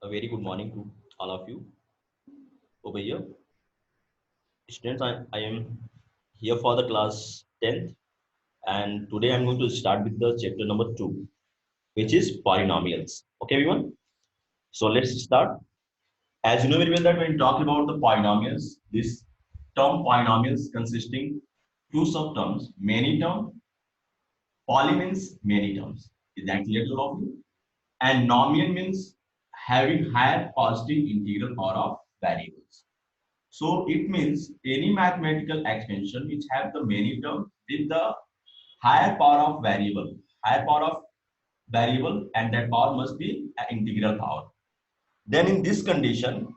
A very good morning to all of you over here. Students, I am here for the class 10th, and today I'm going to start with the chapter number 2, which is polynomials. Okay, everyone? So let's start. As you know very well that when we talk about the polynomials, this term polynomials consisting two subterms, many term, poly means many terms. Is that clear to all of you? And nomial means having higher positive integral power of variables. So it means any mathematical expansion which have the many term with the higher power of variable, and that power must be an integral power. Then in this condition,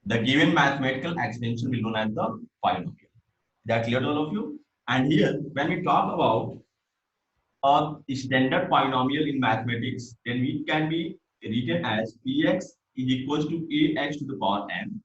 the given mathematical extension will known as the polynomial. That clear to all of you? And here, when we talk about a standard polynomial in mathematics, then we can be written as px is equals to ax to the power n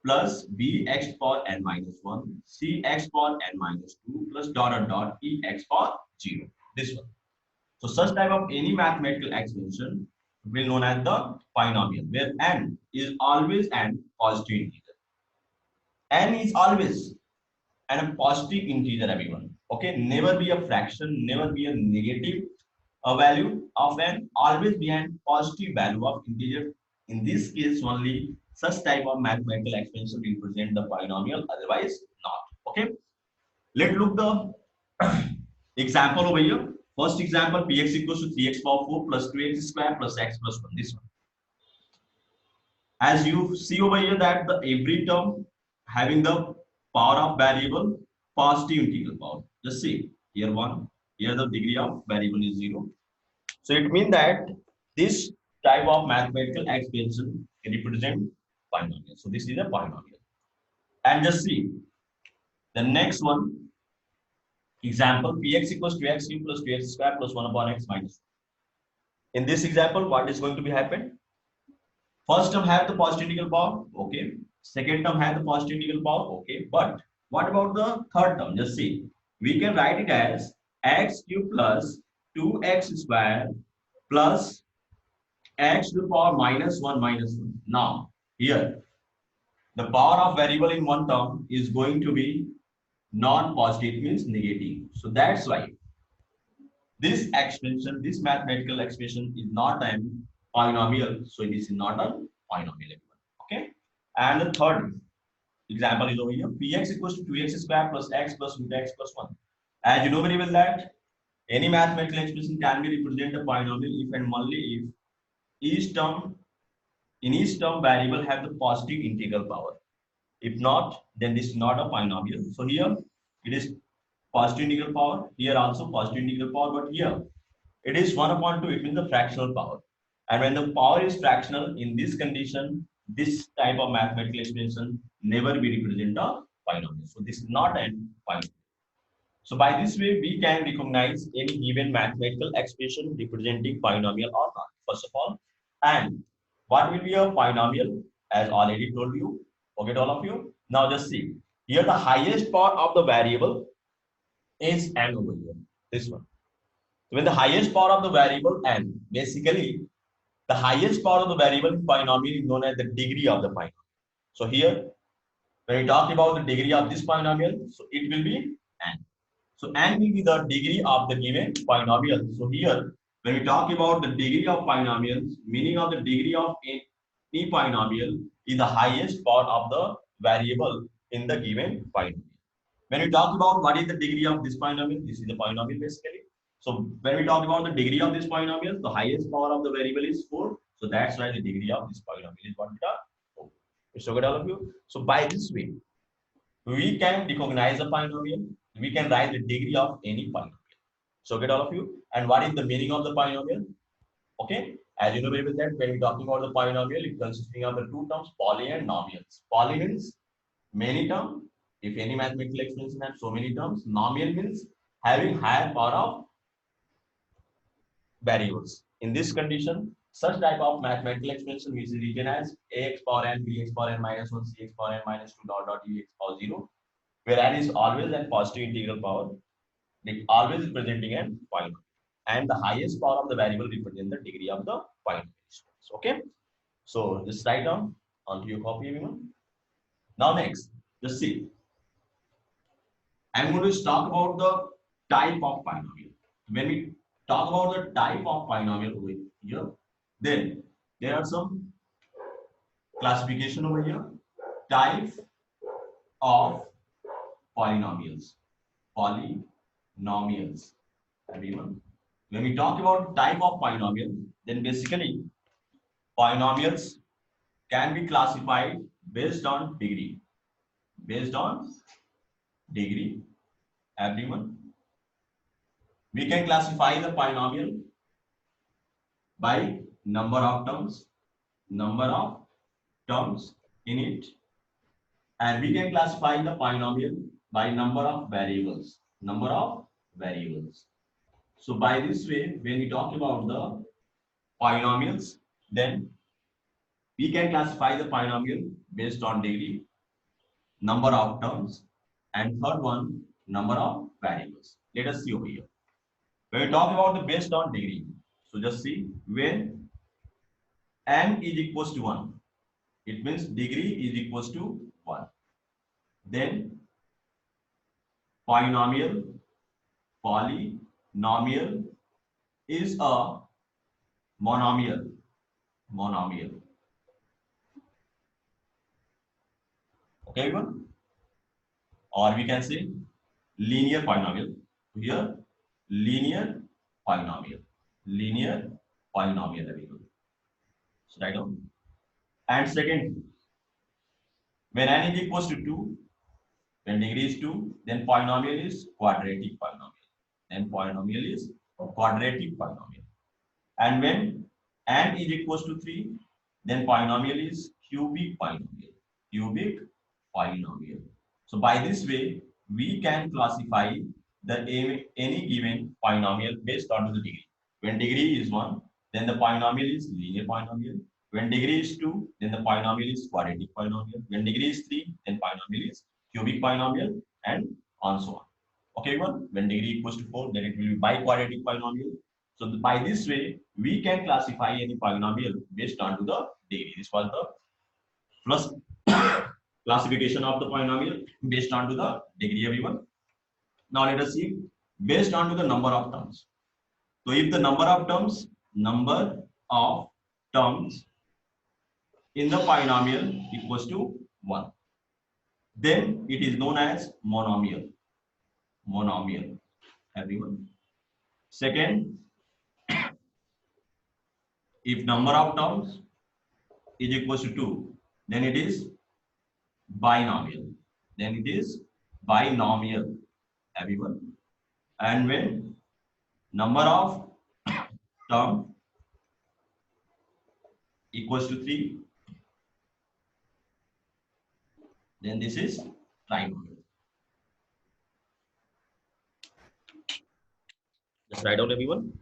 plus bx power n minus 1, cx power n minus 2 plus dot dot dot ex power 0. This one. So such type of any mathematical extension will known as the polynomial, where n is always an positive integer. N is always and a positive integer, everyone. Okay, never be a fraction, never be a negative value of n, always be a positive value of integer. In this case only, such type of mathematical expansion will present the polynomial, otherwise not. Okay, let's look the example over here. First example, px equals to 3x power 4 plus 2x square plus x plus 1. This one. As you see over here that the every term having the power of variable positive integral power. Just see here 1, here the degree of variable is 0. So it means that this type of mathematical expansion represent polynomial. So this is a polynomial. And just see the next one example, px equals to x cube plus 2x square plus 1 upon x minus 1. In this example, what is going to be happen? First term have the positive integral power, okay. Second term have the positive integral power, okay. But what about the third term? Just see, we can write it as x cube plus 2x square plus x to the power minus 1 minus 1. Now, here, the power of variable in one term is going to be non-positive, means negative. So that's why this expression, this mathematical expression is not a polynomial. So it is not a polynomial. Okay. And the third example is over here. Px equals to 2x square plus x plus root x plus 1. As you know very well that any mathematical expression can be represented a polynomial if and only if each term in each term variable have the positive integral power. If not, then this is not a polynomial. So here it is positive integral power. Here also positive integral power, but here it is 1 upon 2. It means the fractional power. And when the power is fractional, in this condition, this type of mathematical expression never be represent a polynomial. So this is not an polynomial. So by this way, we can recognize any given mathematical expression representing polynomial or not, first of all. And what will be a polynomial? As already told you, forget all of you. Now just see, here the highest power of the variable is n over here, this one. So when the highest power of the variable n, basically the highest power of the variable in polynomial is known as the degree of the polynomial. So here, when we talk about the degree of this polynomial, so it will be n. So n will be the degree of the given polynomial. So here, when we talk about the degree of polynomials, meaning of the degree of any polynomial is the highest power of the variable in the given polynomial. When we talk about what is the degree of this polynomial, this is the polynomial basically. So when we talk about the degree of this polynomial, the highest power of the variable is 4. So that's why the degree of this polynomial is 1 beta 4. It's okay, all of you. So by this way, we can recognize a polynomial. We can write the degree of any polynomial. So get all of you. And what is the meaning of the polynomial? Okay. As you know very well that when we're talking about the polynomial, it consisting of the two terms, poly and nomials. Poly means many terms. If any mathematical expression has so many terms, nomial means having higher power of variables. In this condition, such type of mathematical expression which is written as ax power n, bx power n minus 1, cx power n minus 2 dot dot ex power 0, where n is always a positive integral power, it always is presenting an polynomial. and the highest power of the variable represents the degree of the polynomial. Okay, so just write down onto your copy, everyone. Now next, just see. I'm going to talk about the type of polynomial. When we talk about the type of polynomial over here, then there are some classification over here. Type of polynomials. Polynomials, everyone. When we talk about type of polynomial, then basically polynomials can be classified based on degree. Based on degree, everyone. We can classify the polynomial by number of terms in it, and we can classify the polynomial by number of variables. So by this way, when we talk about the polynomials, then we can classify the polynomial based on degree, number of terms, and third one, number of variables. Let us see over here. When we talk about the based on degree, so just see when n is equals to 1, it means degree is equals to 1. Then polynomial is a monomial. Okay, everyone? Or we can say linear polynomial. Here, linear linear polynomial, everyone. So write down. And second, when n is equals to 2, when degree is 2, then polynomial is quadratic polynomial. Then polynomial is quadratic polynomial. And when n is equals to 3, then polynomial is cubic polynomial. Cubic polynomial. So by this way, we can classify the any given polynomial based on the degree. When degree is 1, then the polynomial is linear polynomial. When degree is 2, then the polynomial is quadratic polynomial. When degree is 3, then polynomial is cubic polynomial, and on so on. Okay, one. When degree equals to 4, then it will be biquadratic polynomial. So by this way, we can classify any polynomial based on to the degree. This was the first classification of the polynomial based on to the degree, everyone. Now let us see based on to the number of terms. So if the number of terms in the polynomial equals to 1, then it is known as monomial. Everyone. Second, if number of terms is equals to 2, then it is binomial. Everyone. And when number of term equals to 3, then this is trinomial. Just write down, everyone.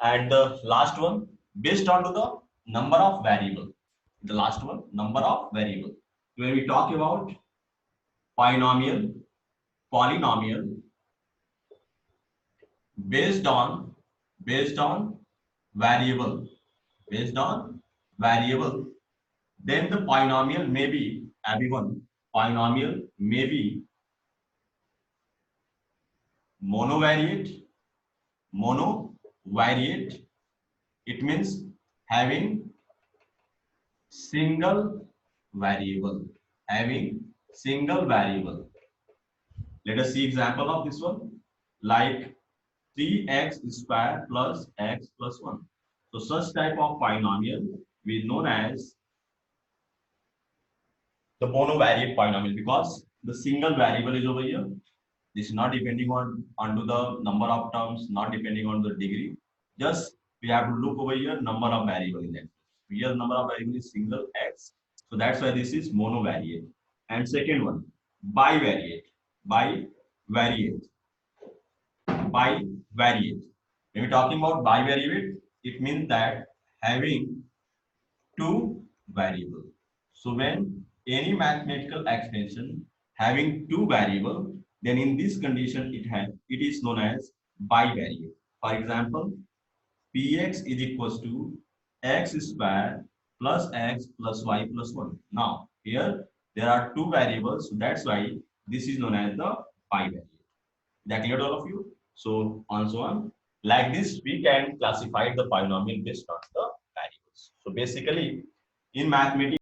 And the last one, based on to the number of variable. The last one, number of variable. When we talk about polynomial based on variable, then the polynomial may be, everyone, polynomial may be monovariate. It means having single variable. Let us see example of this one, like 3x square plus x plus 1. So such type of polynomial we known as the monovariate polynomial, because the single variable is over here. This is not depending onto the number of terms, not depending on the degree. Just we have to look over here number of variable in that. Here number of variable is single x. So that's why this is monovariate. And second one, bivariate. Bivariate. When we're talking about bivariate, it means that having two variables. So when any mathematical expression having two variables, then in this condition it is known as bivariate. For example, px is equals to x square plus x plus y plus 1. Now, here there are two variables, so that's why this is known as the bivariate. That clear to all of you? So, on so on. Like this, we can classify the polynomial based on the variables. So, basically, in mathematics,